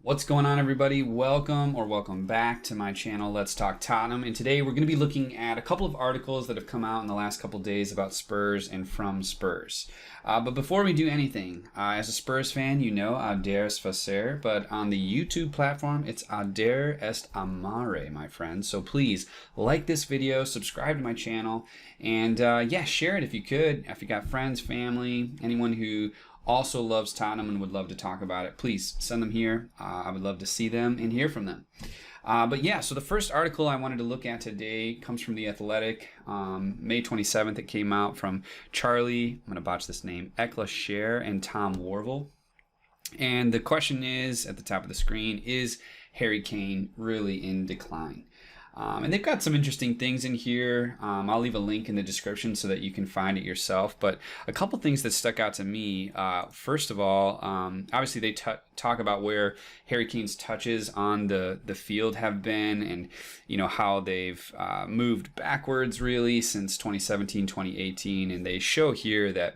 What's going on, everybody? Welcome back to my channel, Let's Talk Tottenham. And today we're going to be looking at a couple of articles that have come out in the last couple of days about Spurs and from Spurs. But before we do anything, as a Spurs fan, you know Auder es facer, but on the YouTube platform, it's Auder est amare, my friends. So please like this video, subscribe to my channel, and yeah, share it if you could. If you got friends, family, anyone who also loves Tottenham and would love to talk about it, please send them here. I would love to see them and hear from them. But yeah, so the first article I wanted to look at today comes from The Athletic. May 27th, it came out from Charlie, I'm going to botch this name, Eccleshare and Tom Warville. And the question is, at the top of the screen, is Harry Kane really in decline? And they've got some interesting things in here. I'll leave a link in the description so that you can find it yourself. But a couple things that stuck out to me. First of all, obviously they talk about where Harry Kane's touches on the field have been, and you know how they've moved backwards really since 2017, 2018. And they show here that,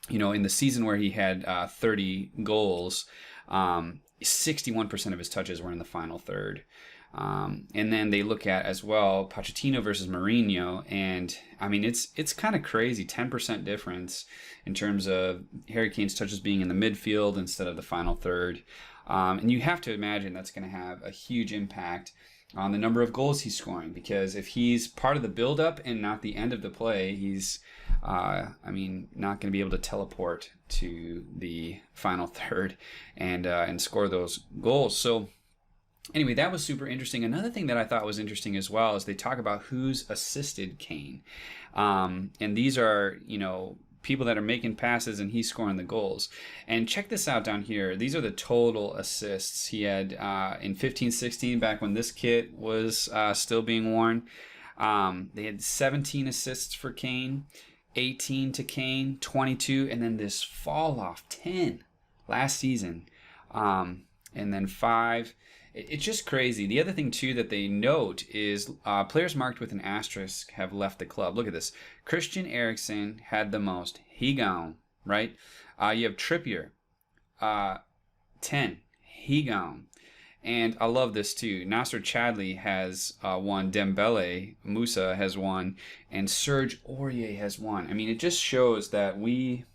you know, in the season where he had 30 goals, 61% of his touches were in the final third. And then they look at as well Pochettino versus Mourhino, and I mean it's kind of crazy, 10% difference in terms of Harry Kane's touches being in the midfield instead of the final third. And you have to imagine that's going to have a huge impact on the number of goals he's scoring, because if he's part of the build-up and not the end of the play, he's not going to be able to teleport to the final third and score those goals. So anyway, that was super interesting. Another thing that I thought was interesting as well is they talk about who's assisted Kane. And these are, you know, people that are making passes and he's scoring the goals. And check this out down here. These are the total assists he had in 15-16, back when this kit was still being worn. They had 17 assists for Kane, 18 to Kane, 22, and then this fall off, 10 last season. And then 5. It's just crazy. The other thing, too, that they note is players marked with an asterisk have left the club. Look at this. Christian Eriksen had the most. He gone, right? You have Trippier, 10. He gone. And I love this, too. Nasser Chadli has won. Dembele Musa has won. And Serge Aurier has won. I mean, it just shows that we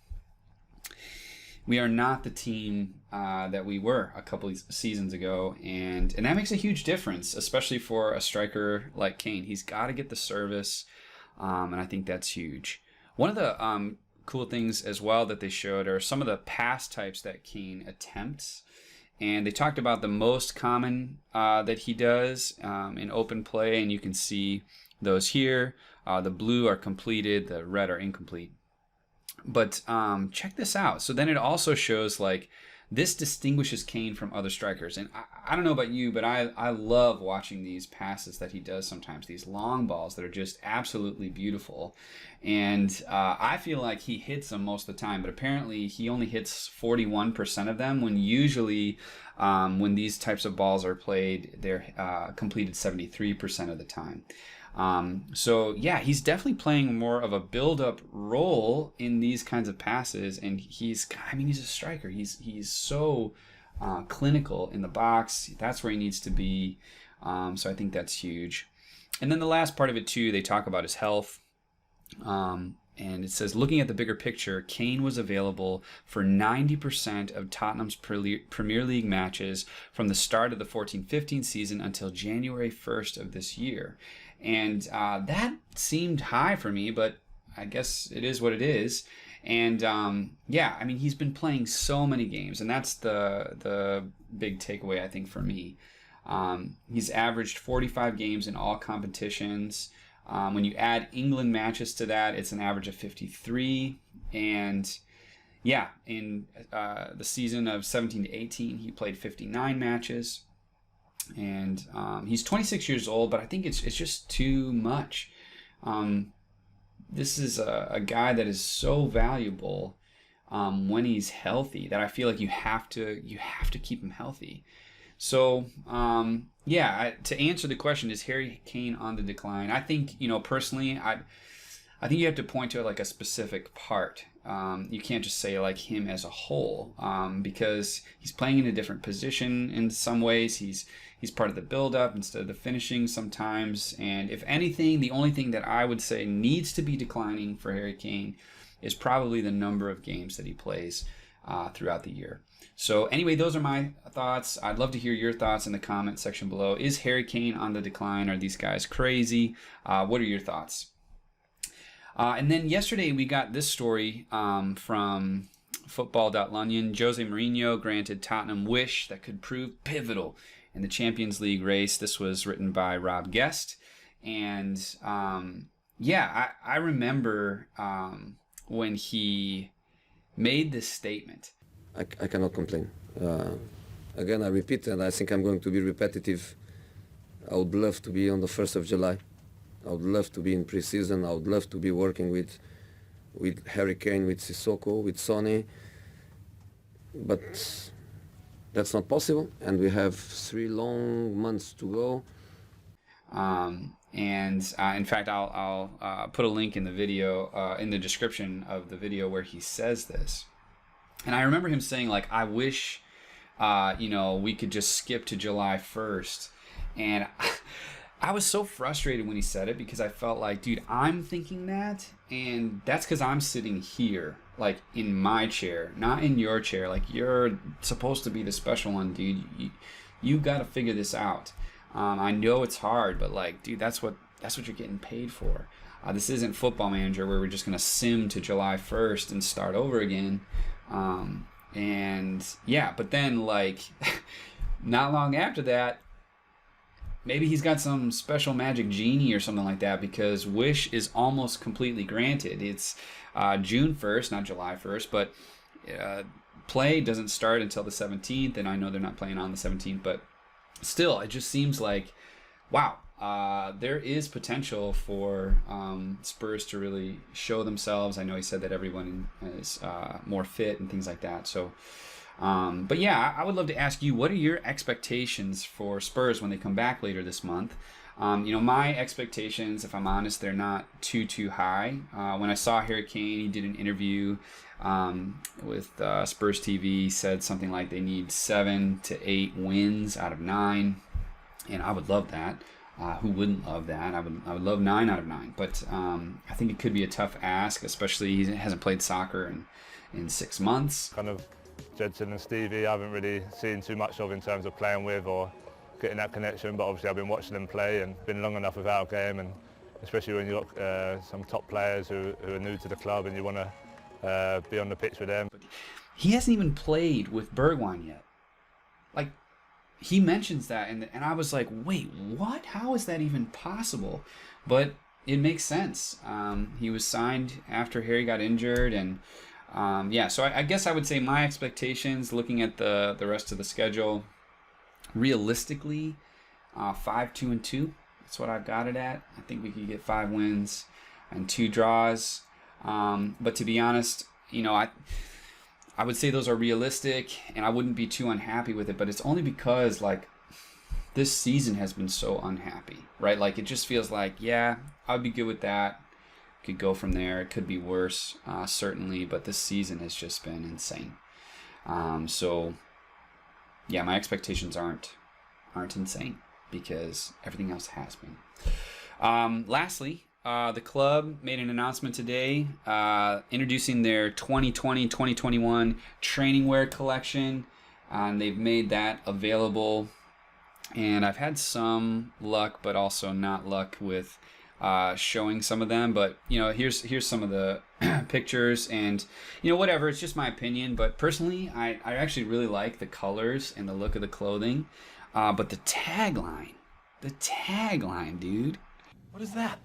are not the team that we were a couple of seasons ago, and that makes a huge difference, especially for a striker like Kane. He's got to get the service, and I think that's huge. One of the cool things as well that they showed are some of the pass types that Kane attempts, and they talked about the most common that he does in open play, and you can see those here. The blue are completed, the red are incomplete. But check this out. So then it also shows, like, this distinguishes Kane from other strikers. And I don't know about you, but I love watching these passes that he does sometimes, these long balls that are just absolutely beautiful. And I feel like he hits them most of the time, but apparently he only hits 41% of them, when usually when these types of balls are played, they're completed 73% of the time. So yeah, he's definitely playing more of a build-up role in these kinds of passes, and he's a striker. He's so clinical in the box. That's where he needs to be. So I think that's huge. And then the last part of it too, they talk about his health. And it says, looking at the bigger picture, Kane was available for 90% of Tottenham's Premier League matches from the start of the 14-15 season until January 1st of this year. And that seemed high for me, but I guess it is what it is. And yeah, I mean, he's been playing so many games, and that's the big takeaway, I think, for me. He's averaged 45 games in all competitions. When you add England matches to that, it's an average of 53. And yeah, in the season of 17-18, he played 59 matches. And he's 26 years old, but I think it's just too much. This is a guy that is so valuable when he's healthy, that I feel like you have to keep him healthy. So yeah, to answer the question, is Harry Kane on the decline? I think, you know, personally, I I think you have to point to like a specific part. You can't just say like him as a whole, because he's playing in a different position in some ways. He's part of the build-up instead of the finishing sometimes. And if anything, the only thing that I would say needs to be declining for Harry Kane is probably the number of games that he plays throughout the year. So anyway, those are my thoughts. I'd love to hear your thoughts in the comment section below. Is Harry Kane on the decline? Are these guys crazy? What are your thoughts? And then yesterday we got this story from Football.London. Jose Mourhino granted Tottenham wish that could prove pivotal in the Champions League race. This was written by Rob Guest. And yeah, I remember when he made this statement. I cannot complain. Again, I repeat, and I think I'm going to be repetitive. I would love to be on the 1st of July. I would love to be in pre-season. I would love to be working with Harry Kane, with Sissoko, with Sonny. But that's not possible, and we have 3 long months to go. In fact, I'll put a link in the video, in the description of the video where he says this. And I remember him saying, like, I wish, we could just skip to July 1st. And I was so frustrated when he said it, because I felt like, dude, I'm thinking that, and that's because I'm sitting here, like, in my chair, not in your chair. Like, you're supposed to be the special one, dude. You got to figure this out. I know it's hard, but, like, dude, that's what you're getting paid for. This isn't Football Manager where we're just going to sim to July 1st and start over again. And yeah, but then, like, not long after that, maybe he's got some special magic genie or something like that, because wish is almost completely granted. It's June 1st, not July 1st, but play doesn't start until the 17th, and I know they're not playing on the 17th, but still, it just seems like, wow, there is potential for Spurs to really show themselves. I know he said that everyone is more fit and things like that. So, but yeah, I would love to ask you, what are your expectations for Spurs when they come back later this month? My expectations, if I'm honest, they're not too high. When I saw Harry Kane, he did an interview with Spurs TV, said something like they need 7 to 8 wins out of 9, and I would love that. Who wouldn't love that? I would love 9 out of 9, but I think it could be a tough ask, especially he hasn't played soccer in 6 months. Kind of Jedson and Stevie I haven't really seen too much of in terms of playing with or getting that connection, but obviously I've been watching them play and been long enough without a game, and especially when you've got some top players who are new to the club and you want to be on the pitch with them. He hasn't even played with Bergwijn yet. Like, he mentions that, and I was like, wait, what? How is that even possible? But it makes sense. He was signed after Harry got injured, and yeah, so I guess I would say my expectations, looking at the rest of the schedule, realistically, 5-2-2. That's what I've got it at. I think we could get 5 wins and 2 draws. But to be honest, I would say those are realistic, and I wouldn't be too unhappy with it, but it's only because, like, this season has been so unhappy, right? Like, it just feels like, yeah, I'd be good with that. Could go from there. It could be worse, certainly, but this season has just been insane. So, yeah, my expectations aren't insane, because everything else has been. Lastly, the club made an announcement today introducing their 2020-2021 training wear collection, and they've made that available. And I've had some luck, but also not luck with showing some of them. But here's some of the pictures, and whatever. It's just my opinion, but personally, I actually really like the colors and the look of the clothing. But the tagline, dude. What is that?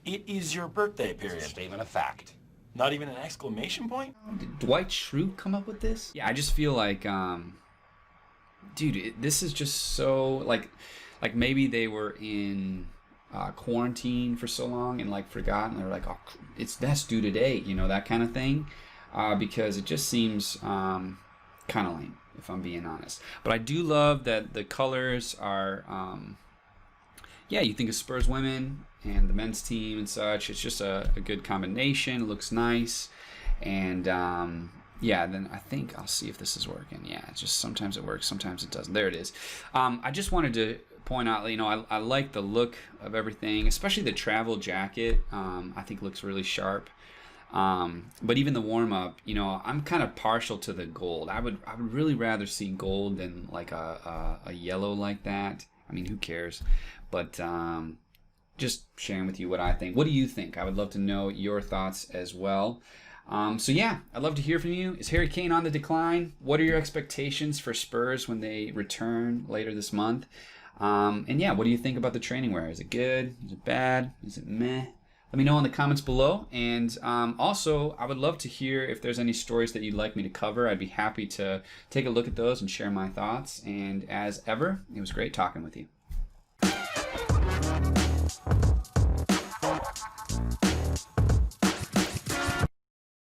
It is your birthday period. Statement of fact. Not even an exclamation point? Did Dwight Schrute come up with this? Yeah, I just feel like, dude, this is just so, like maybe they were in quarantine for so long and, like, forgot, and they're like, oh, that's due today, that kind of thing, because it just seems kind of lame, if I'm being honest. But I do love that the colors are, yeah, you think of Spurs women, and the men's team and such. It's just a good combination. It looks nice. And yeah, then I think I'll see if this is working. Yeah, it's just sometimes it works, sometimes it doesn't. There it is. I just wanted to point out, I like the look of everything, especially the travel jacket. I think looks really sharp. But even the warm-up, I'm kind of partial to the gold. I would really rather see gold than like a yellow like that. I mean, who cares? But just sharing with you what I think. What do you think? I would love to know your thoughts as well. So yeah, I'd love to hear from you. Is Harry Kane on the decline? What are your expectations for Spurs when they return later this month? And yeah, what do you think about the training wear? Is it good? Is it bad? Is it meh? Let me know in the comments below. And also, I would love to hear if there's any stories that you'd like me to cover. I'd be happy to take a look at those and share my thoughts. And as ever, it was great talking with you.